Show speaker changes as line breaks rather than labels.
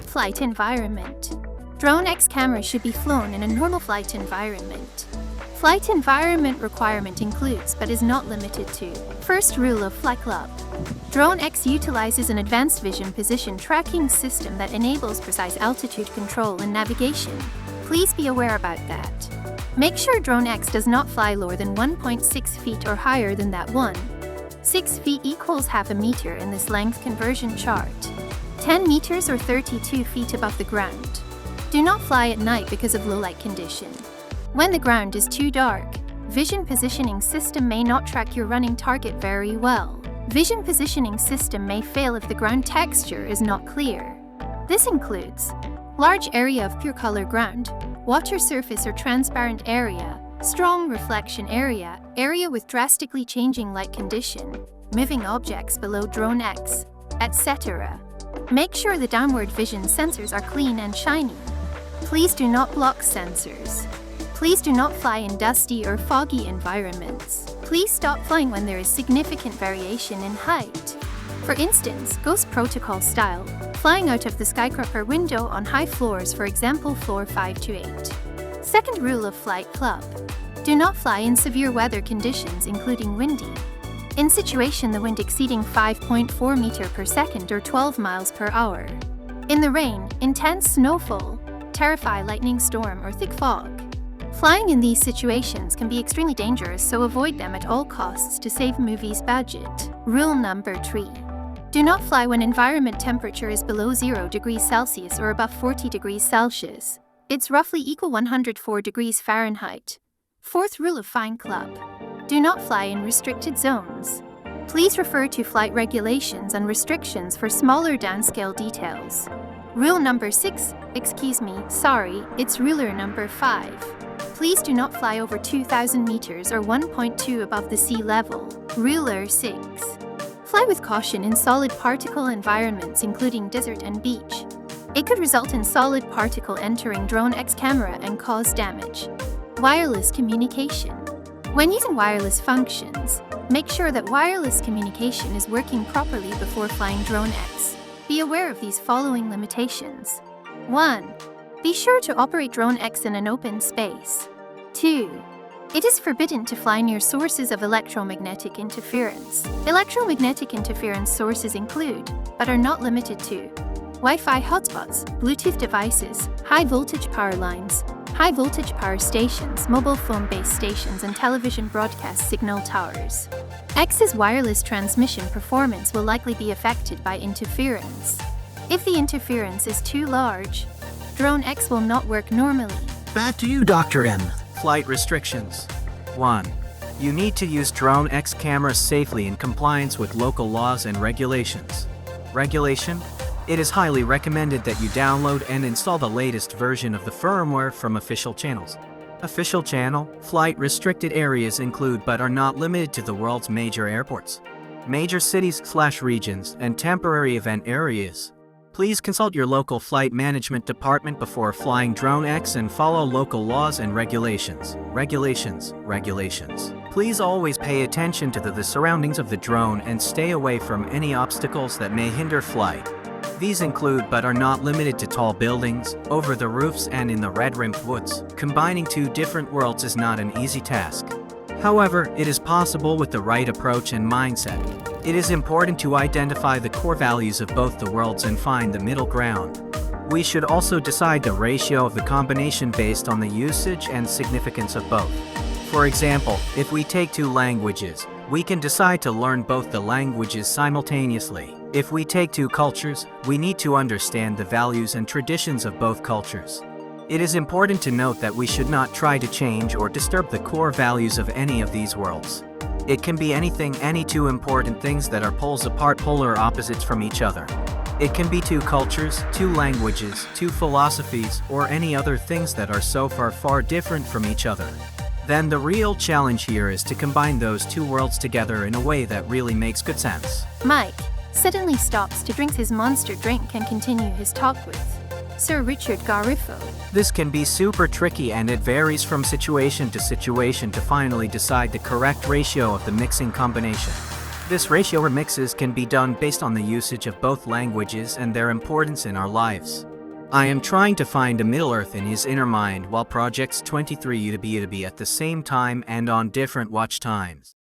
Flight environment. Drone X camera should be flown in a normal flight environment. Flight environment requirement includes, but is not limited to, first rule of Flight Club. Drone X utilizes an advanced vision position tracking system that enables precise altitude control and navigation. Please be aware about that. Make sure Drone X does not fly lower than 1.6 feet or higher than that one. 6 feet equals half a meter in this length conversion chart. 10 meters or 32 feet above the ground. Do not fly at night because of low light condition. When the ground is too dark, vision positioning system may not track your running target very well. Vision positioning system may fail if the ground texture is not clear. This includes large area of pure color ground, water surface or transparent area, strong reflection area, area with drastically changing light condition, moving objects below Drone X, etc. Make sure the downward vision sensors are clean and shiny. Please do not block sensors. Please do not fly in dusty or foggy environments. Please stop flying when there is significant variation in height. For instance, Ghost Protocol style, flying out of the skyscraper window on high floors, for example floor 5 to 8. Second rule of Flight Club. Do not fly in severe weather conditions including windy. In situation the wind exceeding 5.4 meter per second or 12 miles per hour. In the rain, intense snowfall, terrify lightning storm or thick fog. Flying in these situations can be extremely dangerous, so avoid them at all costs to save movie's budget. Rule number 3. Do not fly when environment temperature is below 0 degrees Celsius or above 40 degrees Celsius. It's roughly equal 104 degrees Fahrenheit. Fourth rule of Flight Club. Do not fly in restricted zones. Please refer to flight regulations and restrictions for smaller downscale details. Rule number 6, sorry, it's ruler number 5. Please do not fly over 2,000 meters or 1.2 above the sea level. Ruler 6. Fly with caution in solid particle environments including desert and beach. It could result in solid particle entering Drone X camera and cause damage. Wireless communication. When using wireless functions, make sure that wireless communication is working properly before flying Drone X. Be aware of these following limitations. 1. Be sure to operate Drone X in an open space. 2. It is forbidden to fly near sources of electromagnetic interference. Electromagnetic interference sources include, but are not limited to, Wi-Fi hotspots, Bluetooth devices, high-voltage power lines, high-voltage power stations, mobile phone-based stations, and television broadcast signal towers. X's wireless transmission performance will likely be affected by interference. If the interference is too large, Drone X will not work normally.
Back to you, Dr. M.
Flight restrictions. 1. You need to use Drone X cameras safely in compliance with local laws and regulations. Regulation? It is highly recommended that you download and install the latest version of the firmware from official channels. Official channel, flight restricted areas include but are not limited to the world's major airports, major cities/regions, and temporary event areas. Please consult your local flight management department before flying Drone X and follow local laws and regulations. Regulations. Please always pay attention to the surroundings of the drone and stay away from any obstacles that may hinder flight. These include but are not limited to tall buildings, over the roofs, and in the red-rimmed woods. Combining two different worlds is not an easy task. However, it is possible with the right approach and mindset. It is important to identify the core values of both the worlds and find the middle ground. We should also decide the ratio of the combination based on the usage and significance of both. For example, if we take two languages, we can decide to learn both the languages simultaneously. If we take two cultures, we need to understand the values and traditions of both cultures. It is important to note that we should not try to change or disturb the core values of any of these worlds. It can be anything, any two important things that are poles apart, polar opposites from each other. It can be two cultures, two languages, two philosophies, or any other things that are so far different from each other. Then the real challenge here is to combine those two worlds together in a way that really makes good sense.
Mike suddenly stops to drink his monster drink and continue his talk with Sir Richard Garifo.
This can be super tricky and it varies from situation to finally decide the correct ratio of the mixing combination. This ratio or mixes can be done based on the usage of both languages and their importance in our lives. I am trying to find a Middle-earth in his inner mind while projects 23 UTB at the same time and on different watch times.